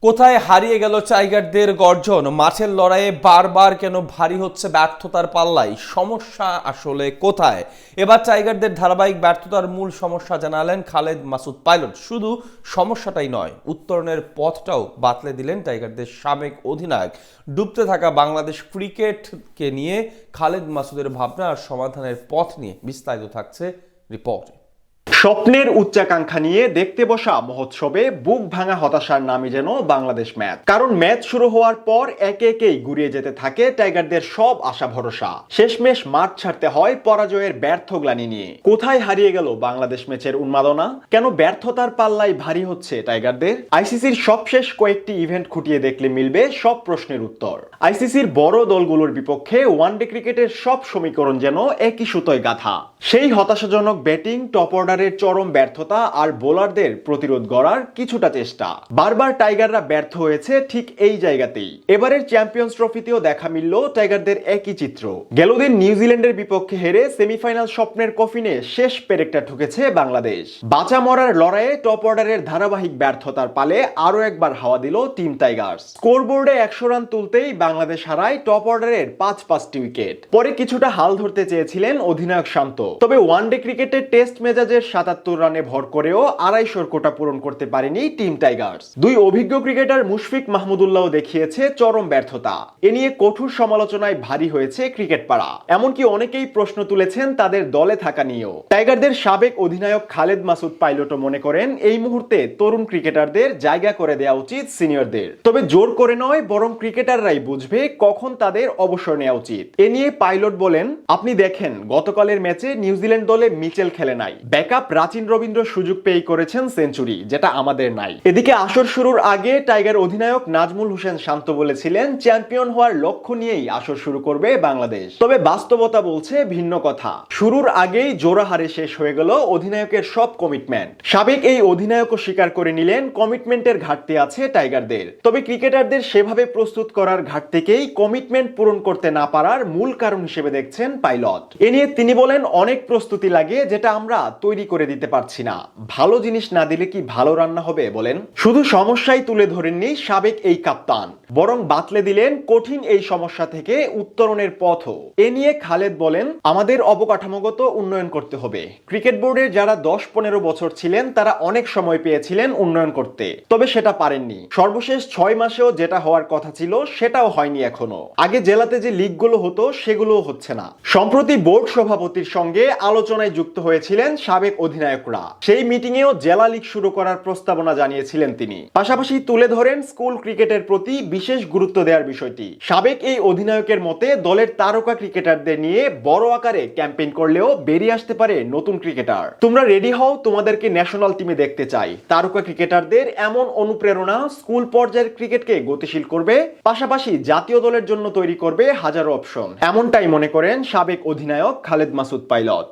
কোথায় হারিয়ে গেল টাইগারদের গর্জন? মাঠের লড়াইয়ে বারবার কেন ভারী হচ্ছে ব্যর্থতার পাল্লায়? সমস্যা আসলে কোথায়? এবার টাইগারদের ধারাবাহিক ব্যর্থতার মূল সমস্যা জানালেন খালেদ মাসুদ পাইলট। শুধু সমস্যাটাই নয়, উত্তরণের পথটাও বাতলে দিলেন টাইগারদের সাবেক অধিনায়ক। ডুবতে থাকা বাংলাদেশ ক্রিকেটকে নিয়ে খালেদ মাসুদের ভাবনা আর সমাধানের পথ নিয়ে বিস্তারিত থাকছে রিপোর্টে। স্বপ্নের উচ্চাকাঙ্ক্ষা নিয়ে দেখতে বসা মহোৎসবে বুক ভাঙা হতাশার নামে যেন বাংলাদেশ ম্যাচ। কারণ ম্যাচ শুরু হওয়ার পর একে একেই গুড়িয়ে যেতে থাকে টাইগারদের সব আশা ভরসা। শেষমেশ মাঠ ছাড়তে হয় পরাজয়ের ব্যর্থ গ্লানি নিয়ে। কোথায় হারিয়ে গেল বাংলাদেশ ম্যাচের উন্মাদনা? কেন ব্যর্থতার পাল্লায় ভারী হচ্ছে টাইগারদের? আইসিসির সবশেষ কয়েকটি ইভেন্ট খুঁটিয়ে দেখলে মিলবে সব প্রশ্নের উত্তর। আইসিসির বড় দলগুলোর বিপক্ষে ওয়ানডে ক্রিকেটের সব সমীকরণ যেন একই সুতোয় গাঁথা। সেই হতাশাজনক ব্যাটিং, টপ অর্ডারের চরম ব্যর্থতা আর বোলারদের প্রতিরোধ গড়ার কিছুটা চেষ্টা। বারবার টাইগাররা ব্যর্থ হয়েছে ঠিক এই জায়গাতেই। এবারের চ্যাম্পিয়ন্স ট্রফিতেও দেখা মিলল টাইগারদের একই চিত্র। গেলদিন নিউজিল্যান্ডের বিপক্ষে হেরে সেমিফাইনাল স্বপ্নের কফিনে শেষ পেরেকটা ঠুকেছে বাংলাদেশ। বাঁচা মরার লড়াইয়ে টপ অর্ডারের ধারাবাহিক ব্যর্থতার পালে আরো একবার হাওয়া দিল টিম টাইগার্স। স্কোরবোর্ডে 100 রান তুলতেই বাংলাদেশ হারায় টপ অর্ডারের 5-5টি উইকেট। পরে কিছুটা হাল ধরতে চেয়েছিলেন অধিনায়ক শান্ত, তবে ওয়ানডে ক্রিকেটের টেস্ট মেজাজের 77 রানে ভর করেও 250 কোটা পূরণ করতে পারেনি টিম টাইগার্স। দুই অভিজ্ঞ ক্রিকেটার মুশফিক মাহমুদুল্লাহ দেখিয়েছে চরম ব্যর্থতা। এ নিয়ে কঠোর সমালোচনায় ভারী হয়েছে ক্রিকেট পাড়া। এমনকি অনেকেই প্রশ্ন তুলেছেন তাদের দলে থাকা নিয়েও। টাইগারদের সাবেক অধিনায়ক খালেদ মাসুদ পাইলটও মনে করেন এই মুহূর্তে তরুণ ক্রিকেটারদের জায়গা করে দেওয়া উচিত সিনিয়রদের। তবে জোর করে নয়, বরং ক্রিকেটাররাই বুঝবে কখন তাদের অবসর নেওয়া উচিত। এ নিয়ে পাইলট বলেন, আপনি দেখেন গতকালের ম্যাচে নিউজিল্যান্ড দলে মিচেল খেলে নাই, ব্যাকআপ রাচিন রবীন্দ্র সুযোগ পেয়ে করেছেন সেঞ্চুরি, যেটা আমাদের নাই। এদিকে আসর শুরুর আগে টাইগার অধিনায়ক নাজমুল হোসেন শান্ত বলেছিলেন চ্যাম্পিয়ন হওয়ার লক্ষ্য নিয়েই আসর শুরু করবে বাংলাদেশ। তবে বাস্তবতা বলছে ভিন্ন কথা। শুরুর আগেই জোড়া হারে শেষ হয়ে গেল অধিনায়কের সব কমিটমেন্ট। সাবেক এই অধিনায়কও স্বীকার করে নিলেন কমিটমেন্টের ঘাটতি আছে টাইগারদের। তবে ক্রিকেটারদের সেভাবে প্রস্তুত করার ঘাটতিকেই কমিটমেন্ট পূরণ করতে না পারার মূল কারণ হিসেবে দেখছেন পাইলট। এ নিয়ে তিনি বলেন, অনেক প্রস্তুতি লাগে যেটা আমরা তৈরি করে দিতে পারছি না। ভালো জিনিস না দিলে কি ভালো রান্না হবে বলেন? শুধু সমস্যাই তুলে ধরেননি সাবেক এই কাপ্তান, বরং বাতলে দিলেন কঠিন এই সমস্যা থেকে উত্তরণের পথও। এ নিয়ে খালেদ বলেন, আমাদের অবকাঠামোগত উন্নয়ন করতে হবে। ক্রিকেট বোর্ডের যারা 10-15 বছর ছিলেন তারা অনেক সময় পেয়েছিলেন উন্নয়ন করতে, তবে সেটা পারেননি। সর্বশেষ 6 মাসেও যেটা হওয়ার কথা ছিল সেটাও হয়নি এখনো। আগে জেলাতে যে লিগগুলো হতো সেগুলোও হচ্ছে না। সম্প্রতি বোর্ড সভাপতির সঙ্গে আলোচনায় যুক্ত হয়েছিলেন সাবেক অধিনায়করা। সেই মিটিংয়েও জেলা লীগ শুরু করার প্রস্তাবনা জানিয়েছিলেন তিনি। পাশাপাশি তুলে ধরেন স্কুল ক্রিকেটের প্রতি বিশেষ গুরুত্ব দেওয়ার বিষয়টি। সাবেক এই অধিনায়কের মতে দলের তারকা ক্রিকেটারদের নিয়ে বড় আকারে ক্যাম্পেইন করলেও বেরিয়ে আসতে পারে নতুন ক্রিকেটার। তোমরা রেডি হও, তোমাদেরকে ন্যাশনাল টিমে দেখতে চাই। তারকা ক্রিকেটারদের এমন অনুপ্রেরণা স্কুল পর্যায়ের ক্রিকেটকে গতিশীল করবে, পাশাপাশি জাতীয় দলের জন্য তৈরি করবে হাজারো অপশন। এমনটাই মনে করেন সাবেক অধিনায়ক খালেদ মাসুদ পাইলট।